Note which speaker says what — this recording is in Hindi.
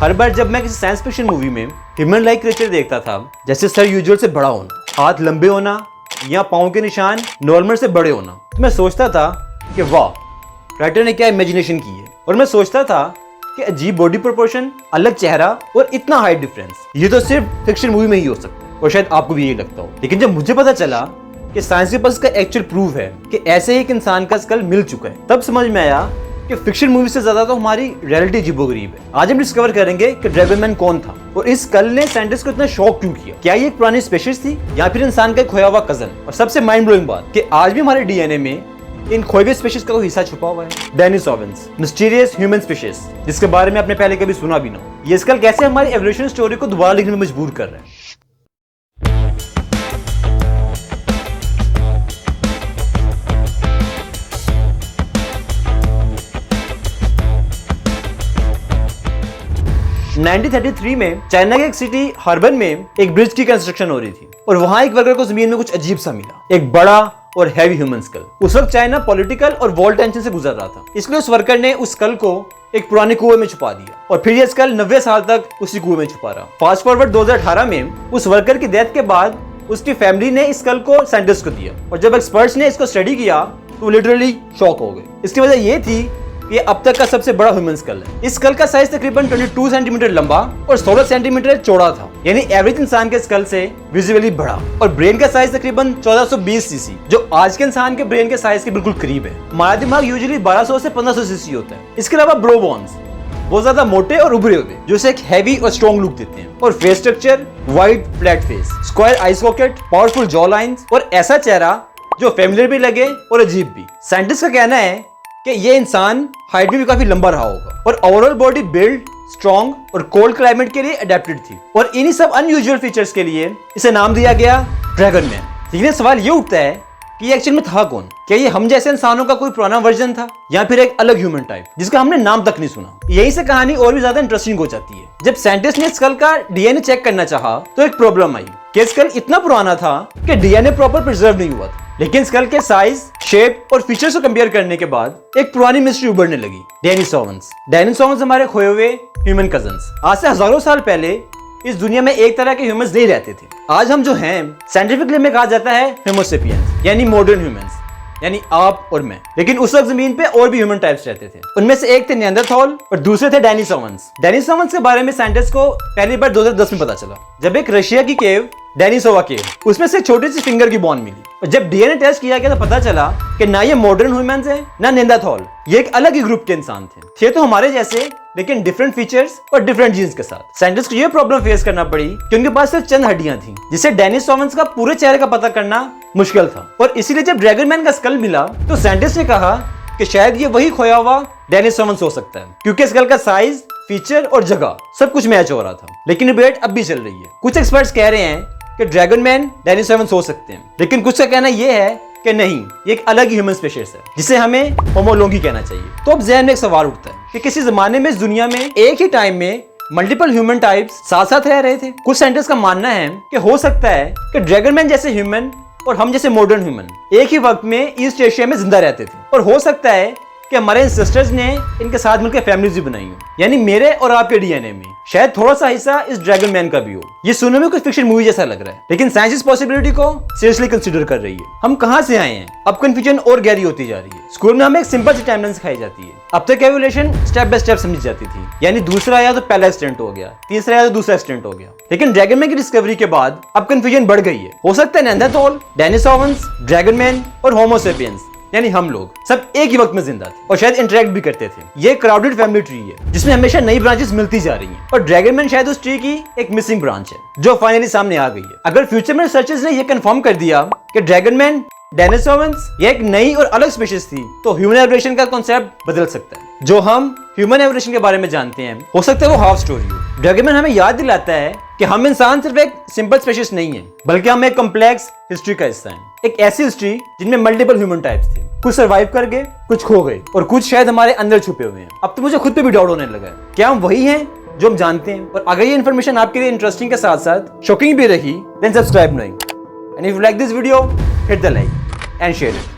Speaker 1: हर बार जब मैं किसी साइंस फिक्शन मूवी में ह्यूमन लाइक क्रिएचर देखता था, जैसे सर यूजुअल से बड़ा होना, हाथ लंबे होना या पाँव के निशान नॉर्मल से बड़े होना, तो मैं सोचता था कि वाह, राइटर ने क्या इमेजिनेशन की है। और मैं सोचता था कि अजीब बॉडी प्रोपोर्शन, अलग चेहरा और इतना हाइट डिफरेंस, ये तो सिर्फ फिक्शन मूवी में ही हो सकता है। और शायद आपको भी यही लगता हो। लेकिन जब मुझे पता चला कि साइंस के पास इसका एक्चुअल प्रूफ है कि ऐसे ही एक इंसान का स्कल मिल चुका है, तब समझ में आया कि फिक्शन मूवी से ज्यादा तो हमारी रियलिटी अजीबोगरीब है। आज हम डिस्कवर करेंगे कि ड्रैगनमैन कौन था और इस स्कल ने साइंटिस्ट को इतना शॉक क्यों किया। क्या ये एक पुरानी स्पेशीज थी या फिर इंसान का एक खोया हुआ कजन? और सबसे माइंड ब्लोइंग बात कि आज भी हमारे डीएनए में इन खोए हुए स्पीशीज का कोई हिस्सा छुपा हुआ है। डेनिसोवान्स, मिस्टीरियस ह्यूमन स्पीशीज, जिसके बारे में आपने पहले कभी सुना भी ना हो। ये स्कल कैसे हमारी एवोल्यूशन स्टोरी को दोबारा लिखने में मजबूर कर रहा है। नाइनटीन 1933 में चाइना के एक सिटी हर्बन में एक ब्रिज की कंस्ट्रक्शन हो रही थी और वहां एक वर्कर को जमीन में कुछ अजीब सा मिला, एक बड़ा और हैवी ह्यूमन स्कल। उस वक्त चाइना पॉलिटिकल और वॉर टेंशन से गुजर रहा था, इसलिए उस वर्कर ने उस स्कल को एक पुराने कुएं में छुपा दिया और फिर यह स्कल 90 साल तक उसी कुएं में छुपा रहा। फास्ट फॉरवर्ड 2018 में उस वर्कर की डेथ के बाद उसकी फैमिली ने इस स्कल को साइंटिस्ट को दिया और जब एक्सपर्ट्स ने इसको स्टडी किया तो लिटरली शॉक हो गए। इसकी वजह यह थी ये अब तक का सबसे बड़ा ह्यूमन स्कल है। इस स्कल का साइज तकरीबन 22 सेंटीमीटर लंबा और 16 सेंटीमीटर चौड़ा था, यानी एवरेज इंसान के स्कल से विजुअली बड़ा। और ब्रेन का साइज तकरीबन 1420 सीसी, जो आज के इंसान के ब्रेन के साइज के बिल्कुल करीब है। हमारा दिमाग यूजुअली 1200 से 1500 सीसी होता है। इसके अलावा ब्रो बोन्स बहुत ज्यादा मोटे और उभरे हुए, जो इसे एक हैवी और स्ट्रॉन्ग लुक देते हैं। और face structure wide flat face, square आई सॉकेट, पावरफुल जॉ लाइंस और ऐसा चेहरा जो फेमिलियर भी लगे और अजीब भी। साइंटिस्ट का कहना है कि ये इंसान हाइट में भी काफी लंबा रहा होगा और ओवरऑल बॉडी बिल्ड स्ट्रॉन्ग और कोल्ड क्लाइमेट के लिए अडेप्टेड थी। और इन्हीं सब अनयूजुअल फीचर्स के लिए इसे नाम दिया गया ड्रैगनमैन। लेकिन सवाल ये उठता है कि ये एक्चुअल में था कौन? क्या ये हम जैसे इंसानों का कोई पुराना वर्जन था या फिर एक अलग ह्यूमन टाइप जिसका हमने नाम तक नहीं सुना? यही से कहानी और भी ज्यादा इंटरेस्टिंग हो जाती है। जब साइंटिस्ट ने स्कल का डीएनए चेक करना चाहा तो एक प्रॉब्लम आई कि स्कल इतना पुराना था कि डीएनए प्रॉपर प्रिजर्व नहीं हुआ था। लेकिन स्कल के साइज, शेप और फीचर्स को कंपेयर करने के बाद एक पुरानी मिस्ट्री उभरने लगी, डेनिसोवान्स। डेनिसोवान्स हमारे खोए हुए ह्यूमन कजन्स। आज से हजारों साल पहले इस दुनिया में एक तरह के ह्यूमंस नहीं रहते थे। आज हम जो हैं साइंटिफिकली में कहा जाता है होमो सेपियंस, यानी मॉडर्न ह्यूमंस, यानी आप और मैं। लेकिन उस वक्त जमीन पे और भी ह्यूमन टाइप्स रहते थे। उनमें से एक थे निएंडरथॉल और दूसरे थे डेनिसोवान्स। डेनिसोवान्स के बारे में साइंटिस्ट को पहली बार 2010 में पता चला, जब एक रशिया की केव डेनिसोवा केव, उसमें से छोटी सी फिंगर की बोन मिली। और जब डीएनए टेस्ट किया गया तो पता चला कि ना ये मॉडर्न ह्यूमंस हैं ना निएंडरथॉल, ये एक अलग ही ग्रुप के इंसान थे तो हमारे जैसे, लेकिन डिफरेंट फीचर्स और डिफरेंट जीन्स के साथ। साइंटिस्ट को ये प्रॉब्लम फेस करना पड़ी कि उनके पास सिर्फ चंद हड्डियां थी, जिससे डेनिसोवान्स का पूरे चेहरे का पता करना मुश्किल था। और इसीलिए जब ड्रैगनमैन का स्कल मिला तो साइंटिस्ट ने कहा कि शायद ये वही खोया हुआ डेनिसोवान्स हो सकता है, क्योंकि स्कल का साइज, फीचर और जगह सब कुछ मैच हो रहा था। लेकिन डिबेट अब भी चल रही है। कुछ एक्सपर्ट्स कह रहे हैं कि ड्रैगनमैन डेनिसोवान्स हो सकते हैं, लेकिन कुछ का कहना यह है कि नहीं, ये एक अलग ही ह्यूमन स्पीशीज है जिसे हमें होमोलोगी कहना चाहिए। तो अब ज़हन में एक सवाल उठता है कि किसी जमाने में इस दुनिया में एक ही टाइम में मल्टीपल ह्यूमन टाइप्स साथ साथ रह रहे थे। कुछ साइंटिस्ट का मानना है कि हो सकता है कि ड्रैगनमैन जैसे ह्यूमन और हम जैसे मॉडर्न ह्यूमन एक ही वक्त में ईस्ट एशिया में जिंदा रहते थे। और हो सकता है कि हमारे सिस्टर्स ने इनके साथ मिलकर फैमिलीज भी बनाई हो, यानी मेरे और आपके डीएनए में शायद थोड़ा सा हिस्सा इस ड्रैगनमैन का भी हो। ये सुनने में कुछ फिक्शन मूवी जैसा लग रहा है, लेकिन साइंस इस पॉसिबिलिटी को सीरियसली कंसीडर कर रही है। हम कहां से आए हैं, अब कंफ्यूजन और गहरी होती जा रही है। स्कूल में हमें एक सिंपल सी टाइमलाइन सिखाई जाती है। अब तक एवोल्यूशन स्टेप बाय स्टेप समझी जाती थी, यानी दूसरा या तो पहला एक्सटेंट हो गया, तीसरा या तो दूसरा एक्सटेंट हो गया। लेकिन ड्रैगनमैन की डिस्कवरी के बाद अब कंफ्यूजन बढ़ गई है। हो सकता है निएंडरथॉल, डेनिसोवान्स, ड्रैगनमैन और होमो सेपियंस, यानी हम लोग सब एक ही वक्त में जिंदा थे और शायद इंटरेक्ट भी करते थे। ये क्राउडेड फैमिली ट्री है जिसमें हमेशा नई ब्रांचेस मिलती जा रही हैं और ड्रैगनमैन शायद उस ट्री की एक मिसिंग ब्रांच है जो फाइनली सामने आ गई है। अगर फ्यूचर में रिसर्चर्स ने ये कंफर्म कर दिया कि ड्रैगनमैन, डेनिसोवान्स ये एक नई और अलग स्पीशीज थी, तो ह्यूमन एवोल्यूशन का कॉन्सेप्ट बदल सकता है। जो हम ह्यूमन एवोल्यूशन के बारे में जानते हैं हो सकता है वो हाफ स्टोरी हो। ड्रैगनमैन हमें याद दिलाता है कि हम इंसान सिर्फ एक सिंपल स्पीशीज नहीं है, बल्कि हम एक कॉम्प्लेक्स हिस्ट्री का हिस्सा हैं। एक ऐसी हिस्ट्री जिनमें मल्टीपल ह्यूमन टाइप्स थे, कुछ सर्वाइव कर गए, कुछ खो गए और कुछ शायद हमारे अंदर छुपे हुए हैं। अब तो मुझे खुद पे भी डाउट होने लगा है, क्या हम वही हैं जो हम जानते हैं? और अगर ये इन्फॉर्मेशन आपके लिए इंटरेस्टिंग के साथ साथ शॉकिंग भी रही, then subscribe now. And if you like this video, hit the like and share it.